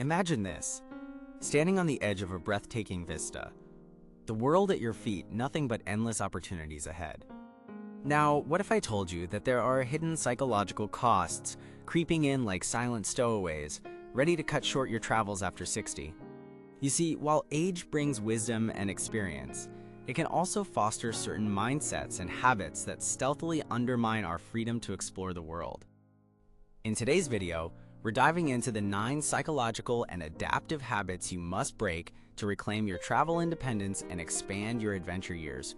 Imagine this, standing on the edge of a breathtaking vista. The world at your feet, nothing but endless opportunities ahead. Now, what if I told you that there are hidden psychological costs creeping in like silent stowaways, ready to cut short your travels after 60? You see, while age brings wisdom and experience, it can also foster certain mindsets and habits that stealthily undermine our freedom to explore the world. In today's video, we're diving into the 9 psychological and adaptive habits you must break to reclaim your travel independence and expand your adventure years.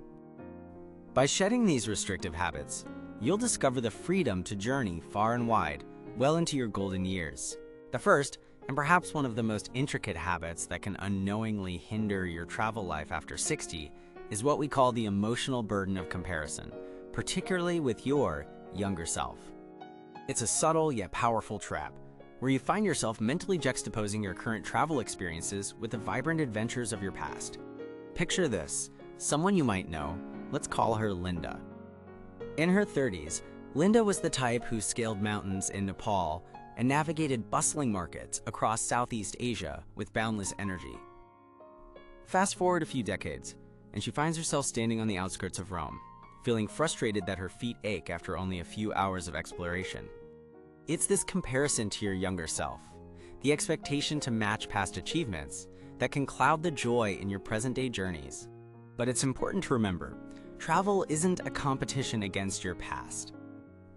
By shedding these restrictive habits, you'll discover the freedom to journey far and wide, well into your golden years. The first, and perhaps one of the most intricate habits that can unknowingly hinder your travel life after 60, is what we call the emotional burden of comparison, particularly with your younger self. It's a subtle yet powerful trap, where you find yourself mentally juxtaposing your current travel experiences with the vibrant adventures of your past. Picture this, someone you might know, let's call her Linda. In her 30s, Linda was the type who scaled mountains in Nepal and navigated bustling markets across Southeast Asia with boundless energy. Fast forward a few decades, and she finds herself standing on the outskirts of Rome, feeling frustrated that her feet ache after only a few hours of exploration. It's this comparison to your younger self, the expectation to match past achievements, that can cloud the joy in your present-day journeys. But it's important to remember, travel isn't a competition against your past.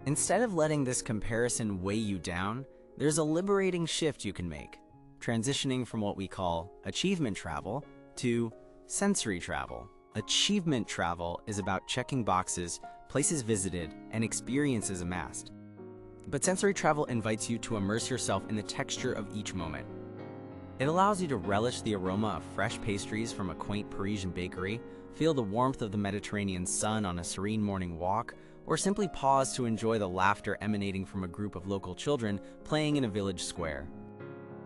Instead of letting this comparison weigh you down, there's a liberating shift you can make, transitioning from what we call achievement travel to sensory travel. Achievement travel is about checking boxes, places visited, and experiences amassed. But sensory travel invites you to immerse yourself in the texture of each moment. It allows you to relish the aroma of fresh pastries from a quaint Parisian bakery, feel the warmth of the Mediterranean sun on a serene morning walk, or simply pause to enjoy the laughter emanating from a group of local children playing in a village square.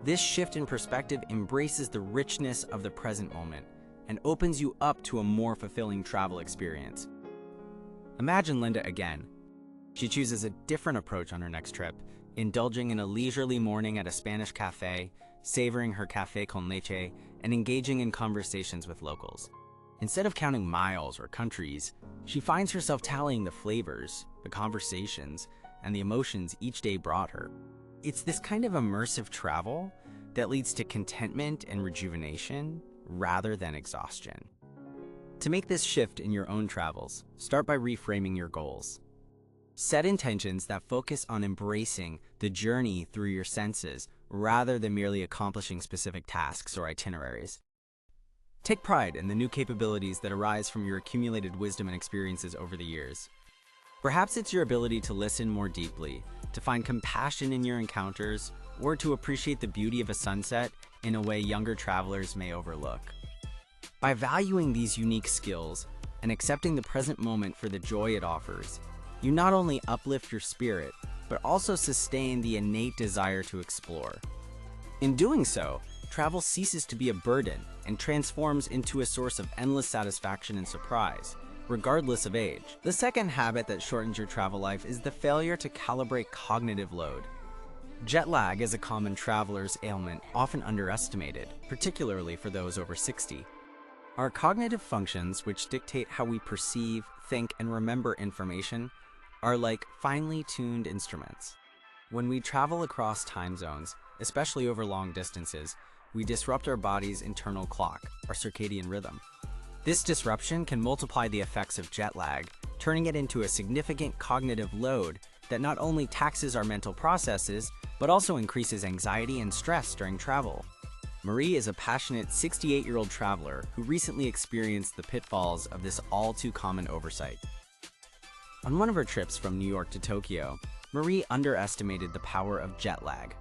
This shift in perspective embraces the richness of the present moment and opens you up to a more fulfilling travel experience. Imagine Linda again. She chooses a different approach on her next trip, indulging in a leisurely morning at a Spanish cafe, savoring her café con leche, and engaging in conversations with locals. Instead of counting miles or countries, she finds herself tallying the flavors, the conversations, and the emotions each day brought her. It's this kind of immersive travel that leads to contentment and rejuvenation rather than exhaustion. To make this shift in your own travels, start by reframing your goals. Set intentions that focus on embracing the journey through your senses rather than merely accomplishing specific tasks or itineraries. Take pride in the new capabilities that arise from your accumulated wisdom and experiences over the years. Perhaps it's your ability to listen more deeply, to find compassion in your encounters, or to appreciate the beauty of a sunset in a way younger travelers may overlook. By valuing these unique skills and accepting the present moment for the joy it offers, you not only uplift your spirit, but also sustain the innate desire to explore. In doing so, travel ceases to be a burden and transforms into a source of endless satisfaction and surprise, regardless of age. The second habit that shortens your travel life is the failure to calibrate cognitive load. Jet lag is a common traveler's ailment, often underestimated, particularly for those over 60. Our cognitive functions, which dictate how we perceive, think, and remember information, are like finely tuned instruments. When we travel across time zones, especially over long distances, we disrupt our body's internal clock, our circadian rhythm. This disruption can multiply the effects of jet lag, turning it into a significant cognitive load that not only taxes our mental processes, but also increases anxiety and stress during travel. Marie is a passionate 68-year-old traveler who recently experienced the pitfalls of this all-too-common oversight. On one of her trips from New York to Tokyo, Marie underestimated the power of jet lag.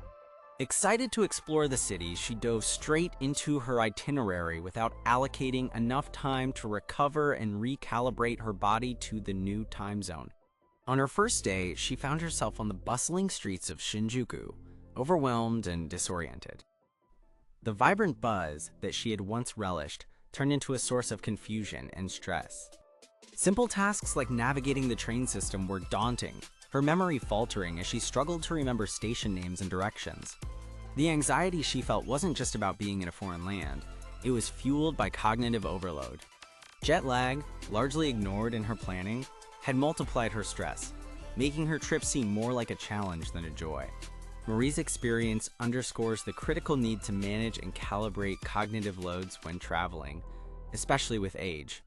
Excited to explore the city, she dove straight into her itinerary without allocating enough time to recover and recalibrate her body to the new time zone. On her first day, she found herself on the bustling streets of Shinjuku, overwhelmed and disoriented. The vibrant buzz that she had once relished turned into a source of confusion and stress. Simple tasks like navigating the train system were daunting, her memory faltering as she struggled to remember station names and directions. The anxiety she felt wasn't just about being in a foreign land, it was fueled by cognitive overload. Jet lag, largely ignored in her planning, had multiplied her stress, making her trip seem more like a challenge than a joy. Marie's experience underscores the critical need to manage and calibrate cognitive loads when traveling, especially with age.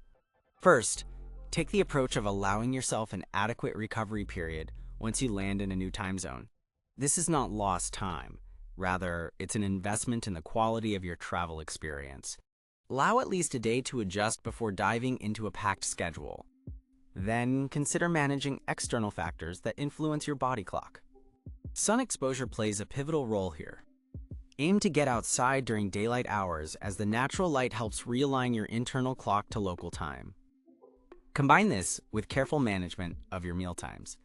First, take the approach of allowing yourself an adequate recovery period once you land in a new time zone. This is not lost time. Rather, it's an investment in the quality of your travel experience. Allow at least a day to adjust before diving into a packed schedule. Then, consider managing external factors that influence your body clock. Sun exposure plays a pivotal role here. Aim to get outside during daylight hours as the natural light helps realign your internal clock to local time. Combine this with careful management of your meal times.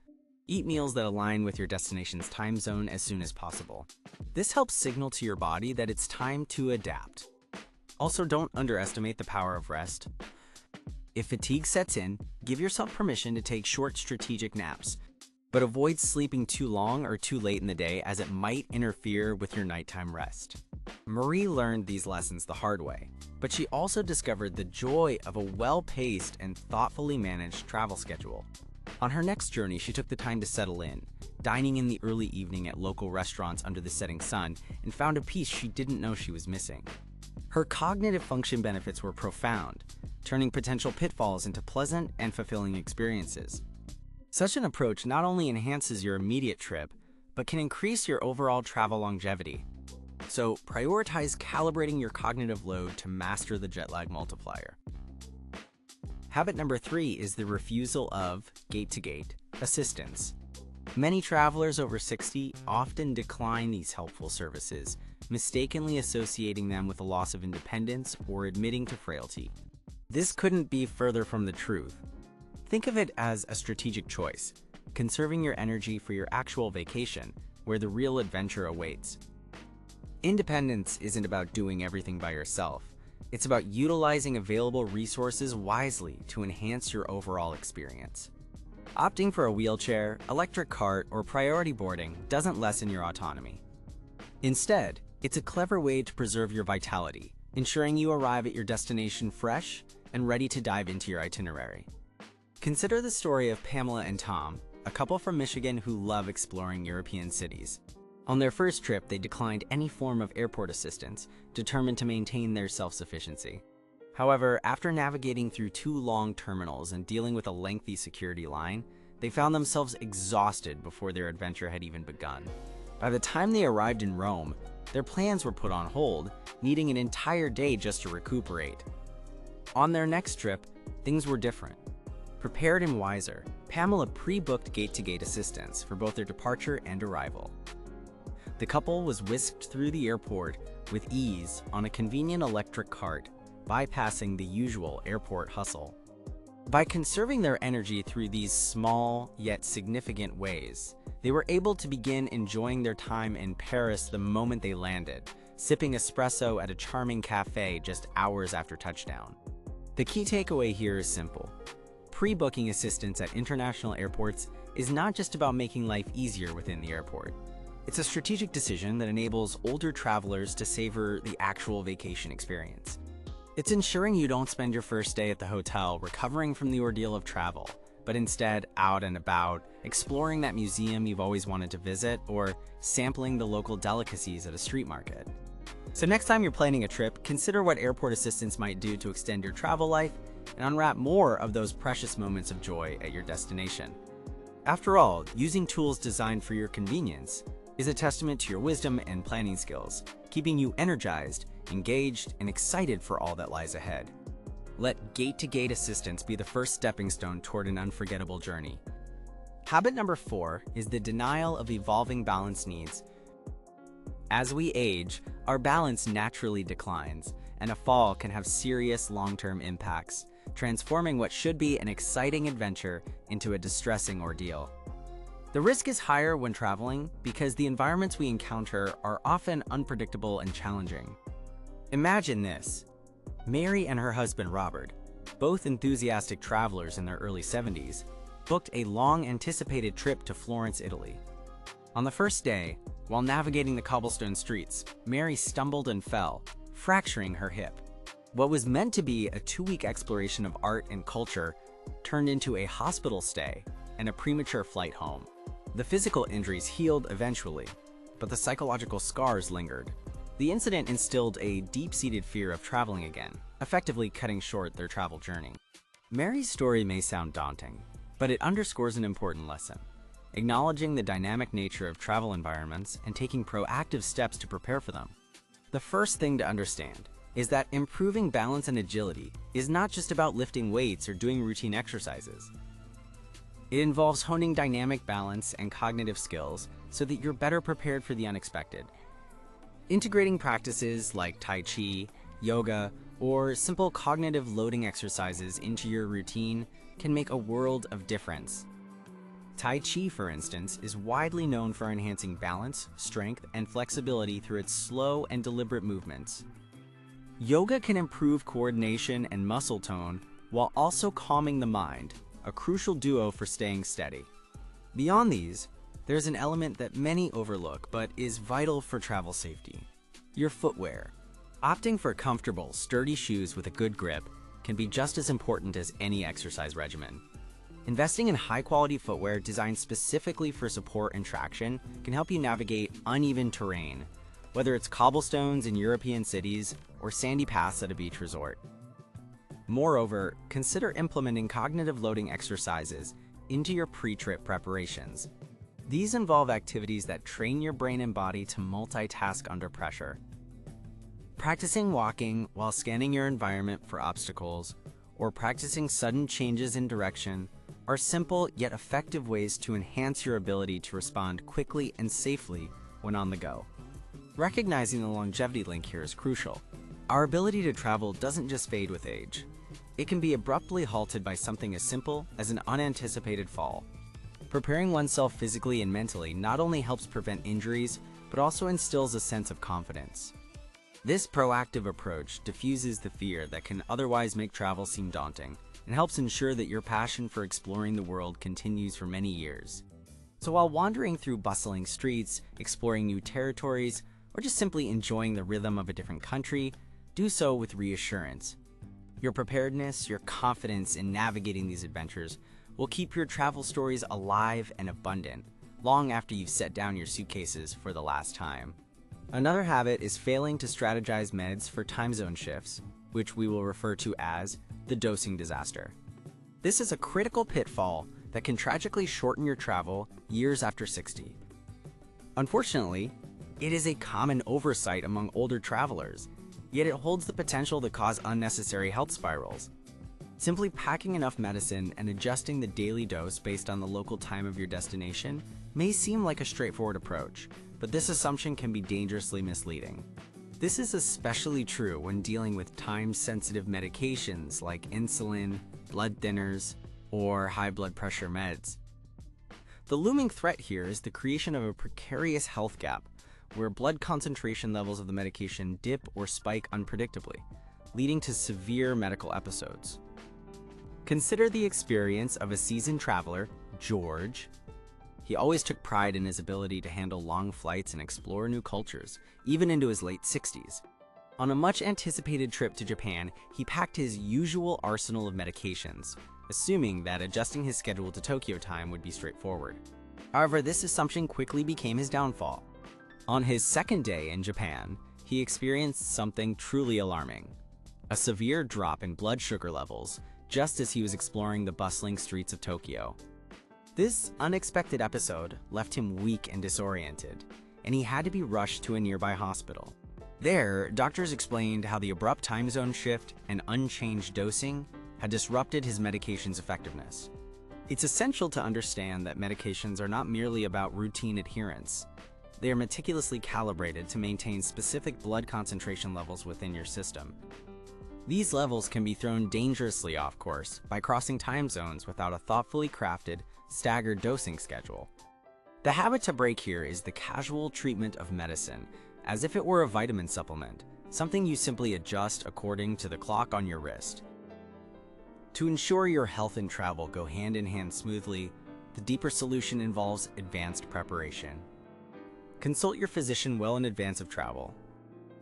Eat meals that align with your destination's time zone as soon as possible. This helps signal to your body that it's time to adapt. Also, don't underestimate the power of rest. If fatigue sets in, give yourself permission to take short strategic naps, but avoid sleeping too long or too late in the day as it might interfere with your nighttime rest. Marie learned these lessons the hard way, but she also discovered the joy of a well-paced and thoughtfully managed travel schedule. On her next journey, she took the time to settle in, dining in the early evening at local restaurants under the setting sun, and found a piece she didn't know she was missing. Her cognitive function benefits were profound, turning potential pitfalls into pleasant and fulfilling experiences. Such an approach not only enhances your immediate trip, but can increase your overall travel longevity. So prioritize calibrating your cognitive load to master the jet lag multiplier. Habit number 3 is the refusal of gate-to-gate assistance. Many travelers over 60 often decline these helpful services, mistakenly associating them with a loss of independence or admitting to frailty. This couldn't be further from the truth. Think of it as a strategic choice, conserving your energy for your actual vacation, where the real adventure awaits. Independence isn't about doing everything by yourself. It's about utilizing available resources wisely to enhance your overall experience. Opting for a wheelchair, electric cart, or priority boarding doesn't lessen your autonomy. Instead, it's a clever way to preserve your vitality, ensuring you arrive at your destination fresh and ready to dive into your itinerary. Consider the story of Pamela and Tom, a couple from Michigan who love exploring European cities. On their first trip, they declined any form of airport assistance, determined to maintain their self-sufficiency. However, after navigating through 2 long terminals and dealing with a lengthy security line, they found themselves exhausted before their adventure had even begun. By the time they arrived in Rome, their plans were put on hold, needing an entire day just to recuperate. On their next trip, things were different. Prepared and wiser, Pamela pre-booked gate-to-gate assistance for both their departure and arrival. The couple was whisked through the airport with ease on a convenient electric cart, bypassing the usual airport hustle. By conserving their energy through these small yet significant ways, they were able to begin enjoying their time in Paris the moment they landed, sipping espresso at a charming cafe just hours after touchdown. The key takeaway here is simple. Pre-booking assistance at international airports is not just about making life easier within the airport. It's a strategic decision that enables older travelers to savor the actual vacation experience. It's ensuring you don't spend your first day at the hotel recovering from the ordeal of travel, but instead out and about, exploring that museum you've always wanted to visit or sampling the local delicacies at a street market. So next time you're planning a trip, consider what airport assistance might do to extend your travel life and unwrap more of those precious moments of joy at your destination. After all, using tools designed for your convenience is a testament to your wisdom and planning skills, keeping you energized, engaged, and excited for all that lies ahead. Let gate-to-gate assistance be the first stepping stone toward an unforgettable journey. Habit number 4 is the denial of evolving balance needs. As we age, our balance naturally declines, and a fall can have serious long-term impacts, transforming what should be an exciting adventure into a distressing ordeal. The risk is higher when traveling because the environments we encounter are often unpredictable and challenging. Imagine this. Mary and her husband Robert, both enthusiastic travelers in their early 70s, booked a long-anticipated trip to Florence, Italy. On the first day, While navigating the cobblestone streets, Mary stumbled and fell, fracturing her hip. What was meant to be a 2-week exploration of art and culture turned into a hospital stay and a premature flight home. The physical injuries healed eventually, but the psychological scars lingered. The incident instilled a deep-seated fear of traveling again, effectively cutting short their travel journey. Mary's story may sound daunting, but it underscores an important lesson: acknowledging the dynamic nature of travel environments and taking proactive steps to prepare for them. The first thing to understand is that improving balance and agility is not just about lifting weights or doing routine exercises. It involves honing dynamic balance and cognitive skills so that you're better prepared for the unexpected. Integrating practices like Tai Chi, yoga, or simple cognitive loading exercises into your routine can make a world of difference. Tai Chi, for instance, is widely known for enhancing balance, strength, and flexibility through its slow and deliberate movements. Yoga can improve coordination and muscle tone while also calming the mind, a crucial duo for staying steady. Beyond these, there's an element that many overlook but is vital for travel safety: your footwear. Opting for comfortable, sturdy shoes with a good grip can be just as important as any exercise regimen. Investing in high-quality footwear designed specifically for support and traction can help you navigate uneven terrain, whether it's cobblestones in European cities or sandy paths at a beach resort. Moreover, consider implementing cognitive loading exercises into your pre-trip preparations. These involve activities that train your brain and body to multitask under pressure. Practicing walking while scanning your environment for obstacles, or practicing sudden changes in direction, are simple yet effective ways to enhance your ability to respond quickly and safely when on the go. Recognizing the longevity link here is crucial. Our ability to travel doesn't just fade with age. It can be abruptly halted by something as simple as an unanticipated fall. Preparing oneself physically and mentally not only helps prevent injuries, but also instills a sense of confidence. This proactive approach diffuses the fear that can otherwise make travel seem daunting and helps ensure that your passion for exploring the world continues for many years. So while wandering through bustling streets, exploring new territories, or just simply enjoying the rhythm of a different country, do so with reassurance. Your preparedness, your confidence in navigating these adventures will keep your travel stories alive and abundant long after you've set down your suitcases for the last time. Another habit is failing to strategize meds for time zone shifts, which we will refer to as the dosing disaster. This is a critical pitfall that can tragically shorten your travel years after 60. Unfortunately, it is a common oversight among older travelers, yet it holds the potential to cause unnecessary health spirals. Simply packing enough medicine and adjusting the daily dose based on the local time of your destination may seem like a straightforward approach, but this assumption can be dangerously misleading. This is especially true when dealing with time-sensitive medications like insulin, blood thinners, or high blood pressure meds. The looming threat here is the creation of a precarious health gap, where blood concentration levels of the medication dip or spike unpredictably, leading to severe medical episodes. Consider the experience of a seasoned traveler, George. He always took pride in his ability to handle long flights and explore new cultures, even into his late 60s. On a much-anticipated trip to Japan, he packed his usual arsenal of medications, assuming that adjusting his schedule to Tokyo time would be straightforward. However, this assumption quickly became his downfall. On his second day in Japan, he experienced something truly alarming: a severe drop in blood sugar levels just as he was exploring the bustling streets of Tokyo. This unexpected episode left him weak and disoriented, and he had to be rushed to a nearby hospital. There, doctors explained how the abrupt time zone shift and unchanged dosing had disrupted his medication's effectiveness. It's essential to understand that medications are not merely about routine adherence. They are meticulously calibrated to maintain specific blood concentration levels within your system. These levels can be thrown dangerously off course by crossing time zones without a thoughtfully crafted, staggered dosing schedule. The habit to break here is the casual treatment of medicine, as if it were a vitamin supplement, something you simply adjust according to the clock on your wrist. To ensure your health and travel go hand in hand smoothly, the deeper solution involves advanced preparation. Consult your physician well in advance of travel.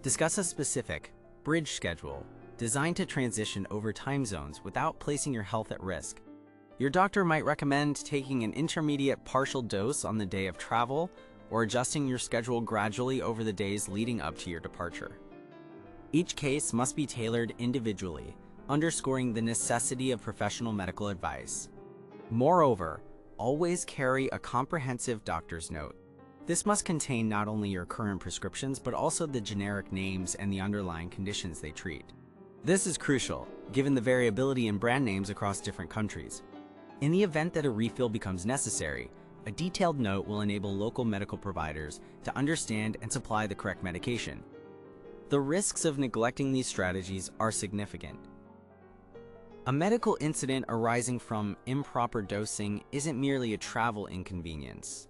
Discuss a specific bridge schedule designed to transition over time zones without placing your health at risk. Your doctor might recommend taking an intermediate partial dose on the day of travel or adjusting your schedule gradually over the days leading up to your departure. Each case must be tailored individually, underscoring the necessity of professional medical advice. Moreover, always carry a comprehensive doctor's note. This must contain not only your current prescriptions, but also the generic names and the underlying conditions they treat. This is crucial, given the variability in brand names across different countries. In the event that a refill becomes necessary, a detailed note will enable local medical providers to understand and supply the correct medication. The risks of neglecting these strategies are significant. A medical incident arising from improper dosing isn't merely a travel inconvenience.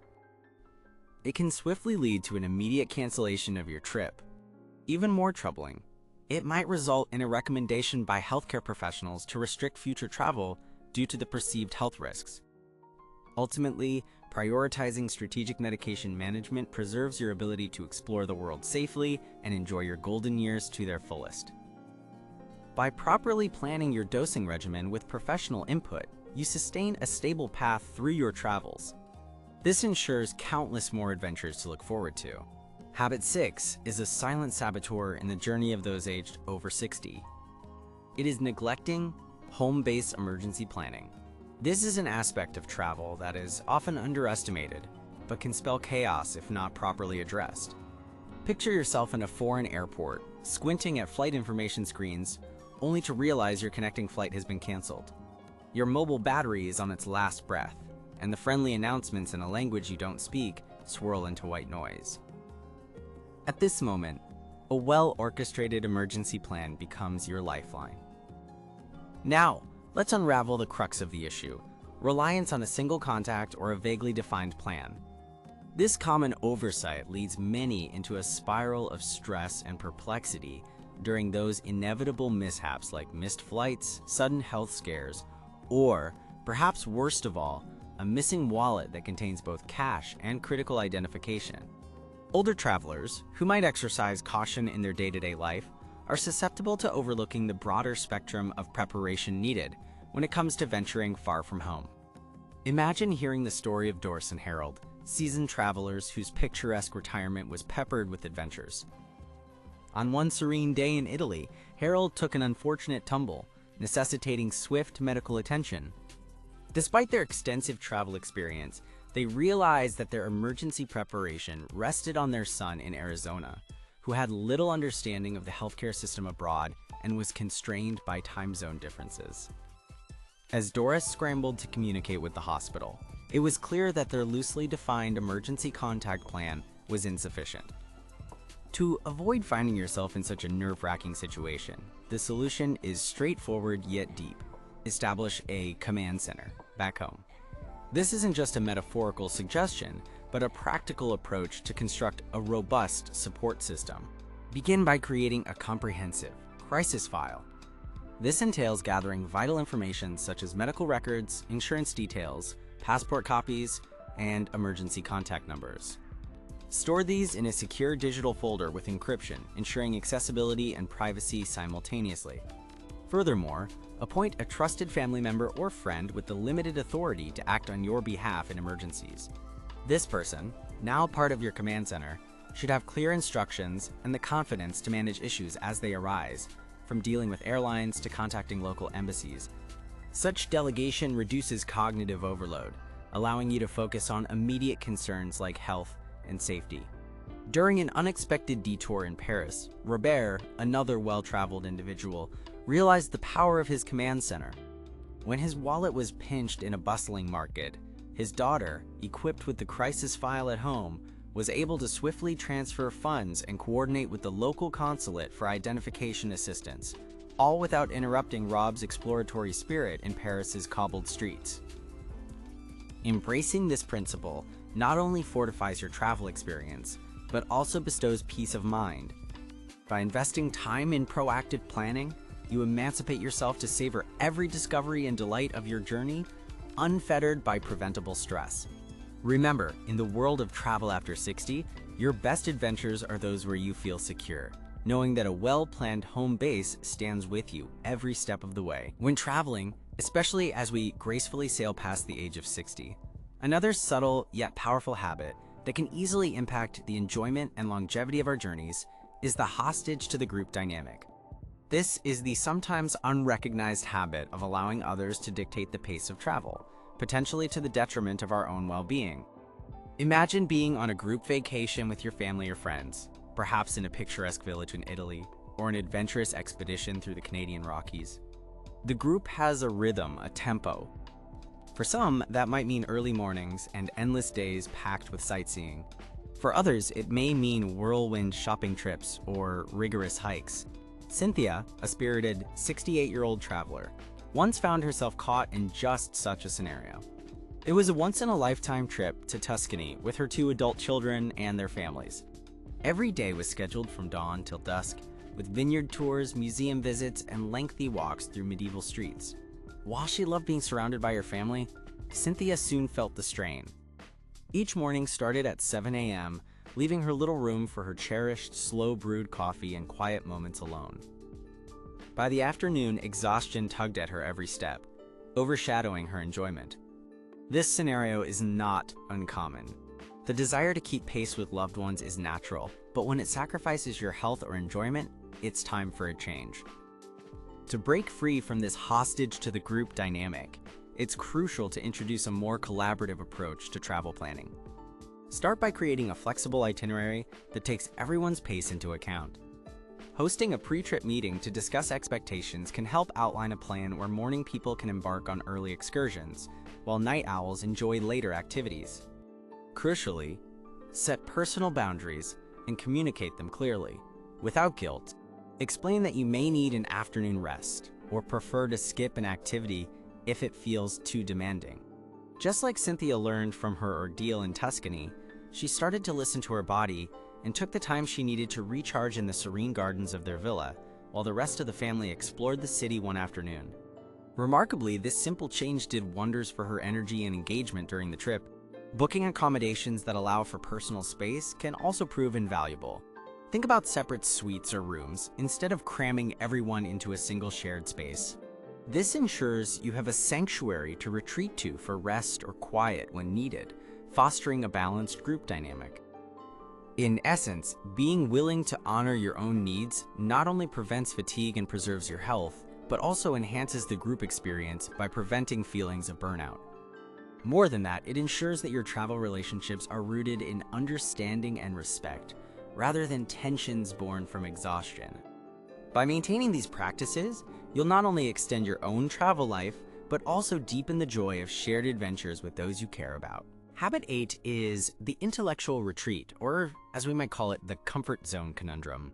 It can swiftly lead to an immediate cancellation of your trip. Even more troubling, it might result in a recommendation by healthcare professionals to restrict future travel due to the perceived health risks. Ultimately, prioritizing strategic medication management preserves your ability to explore the world safely and enjoy your golden years to their fullest. By properly planning your dosing regimen with professional input, you sustain a stable path through your travels. This ensures countless more adventures to look forward to. Habit 6 is a silent saboteur in the journey of those aged over 60. It is neglecting home-based emergency planning. This is an aspect of travel that is often underestimated, but can spell chaos if not properly addressed. Picture yourself in a foreign airport, squinting at flight information screens, only to realize your connecting flight has been canceled. Your mobile battery is on its last breath, and the friendly announcements in a language you don't speak swirl into white noise. At this moment, a well-orchestrated emergency plan becomes your lifeline. Now, let's unravel the crux of the issue: reliance on a single contact or a vaguely defined plan. This common oversight leads many into a spiral of stress and perplexity during those inevitable mishaps like missed flights, sudden health scares, or, perhaps worst of all, a missing wallet that contains both cash and critical identification. Older travelers, who might exercise caution in their day-to-day life, are susceptible to overlooking the broader spectrum of preparation needed when it comes to venturing far from home. Imagine hearing the story of Doris and Harold, seasoned travelers whose picturesque retirement was peppered with adventures. On one serene day in Italy, Harold took an unfortunate tumble, necessitating swift medical attention. Despite their extensive travel experience, they realized that their emergency preparation rested on their son in Arizona, who had little understanding of the healthcare system abroad and was constrained by time zone differences. As Doris scrambled to communicate with the hospital, it was clear that their loosely defined emergency contact plan was insufficient. To avoid finding yourself in such a nerve-wracking situation, the solution is straightforward yet deep. Establish a command center back home. This isn't just a metaphorical suggestion, but a practical approach to construct a robust support system. Begin by creating a comprehensive crisis file. This entails gathering vital information such as medical records, insurance details, passport copies, and emergency contact numbers. Store these in a secure digital folder with encryption, ensuring accessibility and privacy simultaneously. Furthermore, appoint a trusted family member or friend with the limited authority to act on your behalf in emergencies. This person, now part of your command center, should have clear instructions and the confidence to manage issues as they arise, from dealing with airlines to contacting local embassies. Such delegation reduces cognitive overload, allowing you to focus on immediate concerns like health and safety. During an unexpected detour in Paris, Robert, another well-traveled individual, realized the power of his command center. When his wallet was pinched in a bustling market, his daughter, equipped with the crisis file at home, was able to swiftly transfer funds and coordinate with the local consulate for identification assistance, all without interrupting Rob's exploratory spirit in Paris's cobbled streets. Embracing this principle not only fortifies your travel experience, but also bestows peace of mind. By investing time in proactive planning, you emancipate yourself to savor every discovery and delight of your journey, unfettered by preventable stress. Remember, in the world of travel after 60, Your best adventures are those where you feel secure, knowing that a well-planned home base stands with you every step of the way. When traveling, especially as we gracefully sail past the age of 60, another subtle yet powerful habit that can easily impact the enjoyment and longevity of our journeys is the hostage to the group dynamic. This is the sometimes unrecognized habit of allowing others to dictate the pace of travel, potentially to the detriment of our own well-being. Imagine being on a group vacation with your family or friends, perhaps in a picturesque village in Italy, or an adventurous expedition through the Canadian Rockies. The group has a rhythm, a tempo. For some, that might mean early mornings and endless days packed with sightseeing. For others, it may mean whirlwind shopping trips or rigorous hikes. Cynthia, a spirited 68-year-old traveler, once found herself caught in just such a scenario. It was a once-in-a-lifetime trip to Tuscany with her 2 adult children and their families. Every day was scheduled from dawn till dusk, with vineyard tours, museum visits, and lengthy walks through medieval streets. While she loved being surrounded by her family, Cynthia soon felt the strain. Each morning started at 7 a.m., leaving her little room for her cherished, slow-brewed coffee and quiet moments alone. By the afternoon, exhaustion tugged at her every step, overshadowing her enjoyment. This scenario is not uncommon. The desire to keep pace with loved ones is natural, but when it sacrifices your health or enjoyment, it's time for a change. To break free from this hostage to the group dynamic, it's crucial to introduce a more collaborative approach to travel planning. Start by creating a flexible itinerary that takes everyone's pace into account. Hosting a pre-trip meeting to discuss expectations can help outline a plan where morning people can embark on early excursions, while night owls enjoy later activities. Crucially, set personal boundaries and communicate them clearly. Without guilt, explain that you may need an afternoon rest or prefer to skip an activity if it feels too demanding. Just like Cynthia learned from her ordeal in Tuscany, she started to listen to her body and took the time she needed to recharge in the serene gardens of their villa, while the rest of the family explored the city one afternoon. Remarkably, this simple change did wonders for her energy and engagement during the trip. Booking accommodations that allow for personal space can also prove invaluable. Think about separate suites or rooms instead of cramming everyone into a single shared space. This ensures you have a sanctuary to retreat to for rest or quiet when needed, fostering a balanced group dynamic. In essence, being willing to honor your own needs not only prevents fatigue and preserves your health, but also enhances the group experience by preventing feelings of burnout. More than that, it ensures that your travel relationships are rooted in understanding and respect, rather than tensions born from exhaustion. By maintaining these practices, you'll not only extend your own travel life, but also deepen the joy of shared adventures with those you care about. Habit 8 is the intellectual retreat, or as we might call it, the comfort zone conundrum.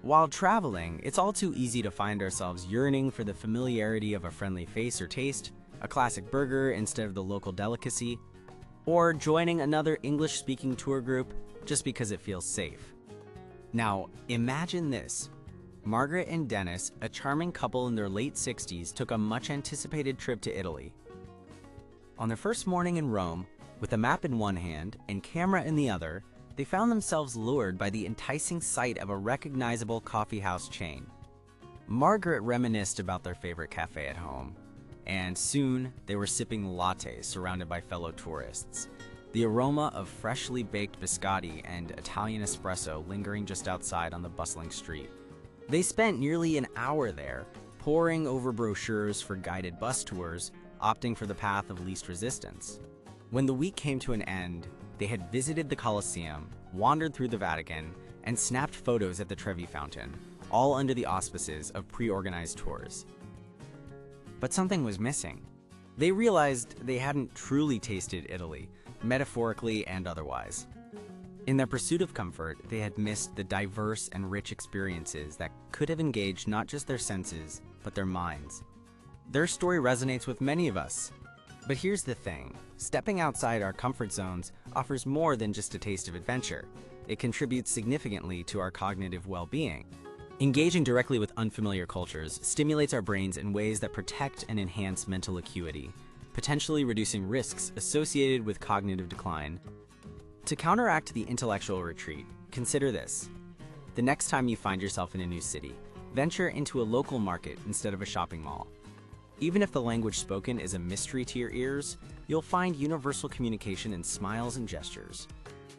While traveling, it's all too easy to find ourselves yearning for the familiarity of a friendly face or taste, a classic burger instead of the local delicacy, or joining another English-speaking tour group just because it feels safe. Now, imagine this. Margaret and Dennis, a charming couple in their late 60s, took a much-anticipated trip to Italy. On their first morning in Rome, with a map in one hand and camera in the other, they found themselves lured by the enticing sight of a recognizable coffeehouse chain. Margaret reminisced about their favorite cafe at home, and soon they were sipping lattes surrounded by fellow tourists, the aroma of freshly baked biscotti and Italian espresso lingering just outside on the bustling street. They spent nearly an hour there, poring over brochures for guided bus tours, opting for the path of least resistance. When the week came to an end, they had visited the Colosseum, wandered through the Vatican, and snapped photos at the Trevi Fountain, all under the auspices of pre-organized tours. But something was missing. They realized they hadn't truly tasted Italy, metaphorically and otherwise. In their pursuit of comfort, they had missed the diverse and rich experiences that could have engaged not just their senses, but their minds. Their story resonates with many of us. But here's the thing, stepping outside our comfort zones offers more than just a taste of adventure. It contributes significantly to our cognitive well-being. Engaging directly with unfamiliar cultures stimulates our brains in ways that protect and enhance mental acuity, potentially reducing risks associated with cognitive decline. To counteract the intellectual retreat, consider this. The next time you find yourself in a new city, venture into a local market instead of a shopping mall. Even if the language spoken is a mystery to your ears, you'll find universal communication in smiles and gestures.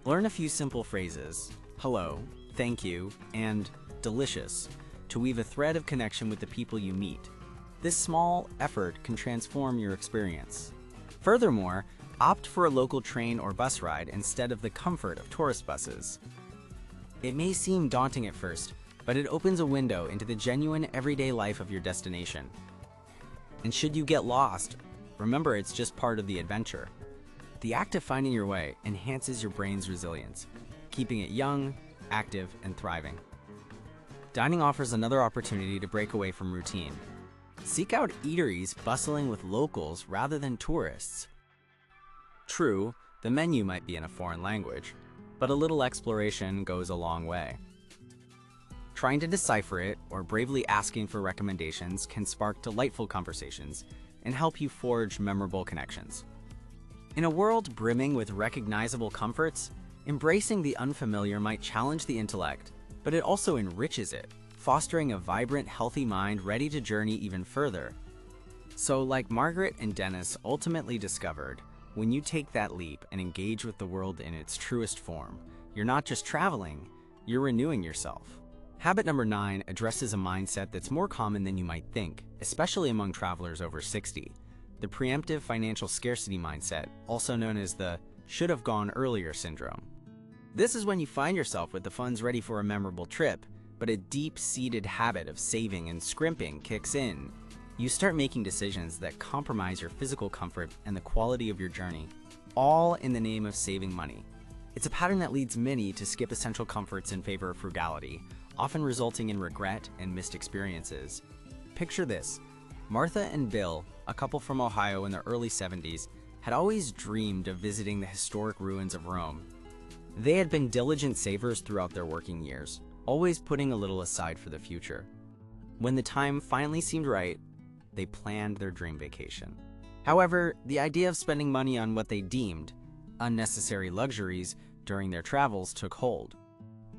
Learn a few simple phrases, hello, thank you, and delicious, to weave a thread of connection with the people you meet. This small effort can transform your experience. Furthermore, opt for a local train or bus ride instead of the comfort of tourist buses. It may seem daunting at first, but it opens a window into the genuine everyday life of your destination. And should you get lost, remember it's just part of the adventure. The act of finding your way enhances your brain's resilience, keeping it young, active, and thriving. Dining offers another opportunity to break away from routine. Seek out eateries bustling with locals rather than tourists. True, the menu might be in a foreign language, but a little exploration goes a long way. Trying to decipher it or bravely asking for recommendations can spark delightful conversations and help you forge memorable connections. In a world brimming with recognizable comforts, embracing the unfamiliar might challenge the intellect, but it also enriches it, fostering a vibrant, healthy mind ready to journey even further. So, like Margaret and Dennis ultimately discovered, when you take that leap and engage with the world in its truest form, you're not just traveling, you're renewing yourself. Habit number 9 addresses a mindset that's more common than you might think, especially among travelers over 60. The preemptive financial scarcity mindset, also known as the should have gone earlier syndrome. This is when you find yourself with the funds ready for a memorable trip, but a deep-seated habit of saving and scrimping kicks in. You start making decisions that compromise your physical comfort and the quality of your journey, all in the name of saving money. It's a pattern that leads many to skip essential comforts in favor of frugality, often resulting in regret and missed experiences. Picture this. Martha and Bill, a couple from Ohio in the early 70s, had always dreamed of visiting the historic ruins of Rome. They had been diligent savers throughout their working years, always putting a little aside for the future. When the time finally seemed right, they planned their dream vacation. However, the idea of spending money on what they deemed unnecessary luxuries during their travels took hold.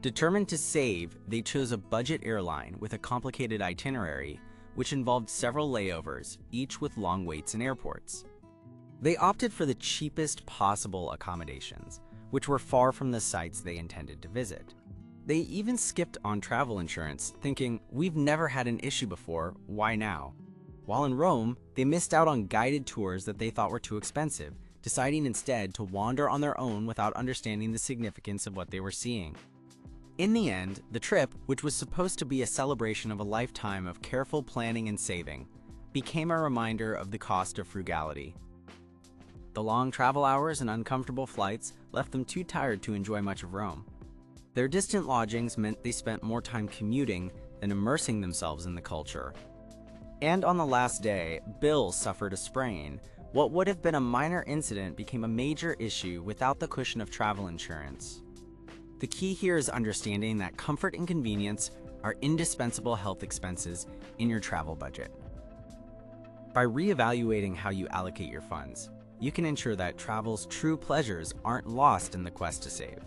Determined to save, they chose a budget airline with a complicated itinerary, which involved several layovers, each with long waits in airports. They opted for the cheapest possible accommodations, which were far from the sites they intended to visit. They even skipped on travel insurance, thinking, we've never had an issue before, why now? While in Rome, they missed out on guided tours that they thought were too expensive, deciding instead to wander on their own without understanding the significance of what they were seeing. In the end, the trip, which was supposed to be a celebration of a lifetime of careful planning and saving, became a reminder of the cost of frugality. The long travel hours and uncomfortable flights left them too tired to enjoy much of Rome. Their distant lodgings meant they spent more time commuting than immersing themselves in the culture. And on the last day, Bill suffered a sprain. What would have been a minor incident became a major issue without the cushion of travel insurance. The key here is understanding that comfort and convenience are indispensable health expenses in your travel budget. By reevaluating how you allocate your funds, you can ensure that travel's true pleasures aren't lost in the quest to save.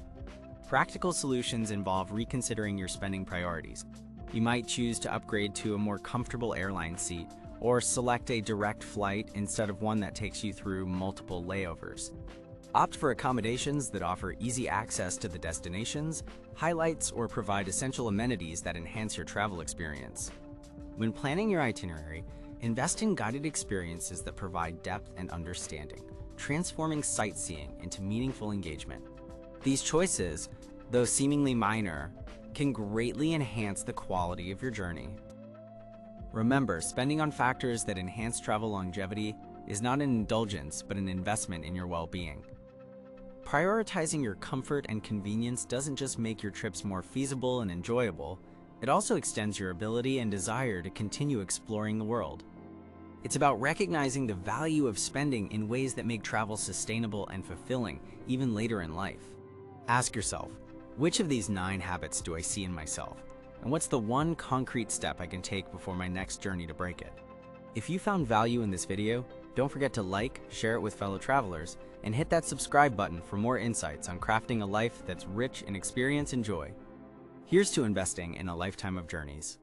Practical solutions involve reconsidering your spending priorities. You might choose to upgrade to a more comfortable airline seat or select a direct flight instead of one that takes you through multiple layovers. Opt for accommodations that offer easy access to the destinations, highlights, or provide essential amenities that enhance your travel experience. When planning your itinerary, invest in guided experiences that provide depth and understanding, transforming sightseeing into meaningful engagement. These choices, though seemingly minor, can greatly enhance the quality of your journey. Remember, spending on factors that enhance travel longevity is not an indulgence, but an investment in your well-being. Prioritizing your comfort and convenience doesn't just make your trips more feasible and enjoyable, it also extends your ability and desire to continue exploring the world. It's about recognizing the value of spending in ways that make travel sustainable and fulfilling, even later in life. Ask yourself, which of these 9 habits do I see in myself? And what's the one concrete step I can take before my next journey to break it? If you found value in this video, don't forget to like, share it with fellow travelers, and hit that subscribe button for more insights on crafting a life that's rich in experience and joy. Here's to investing in a lifetime of journeys.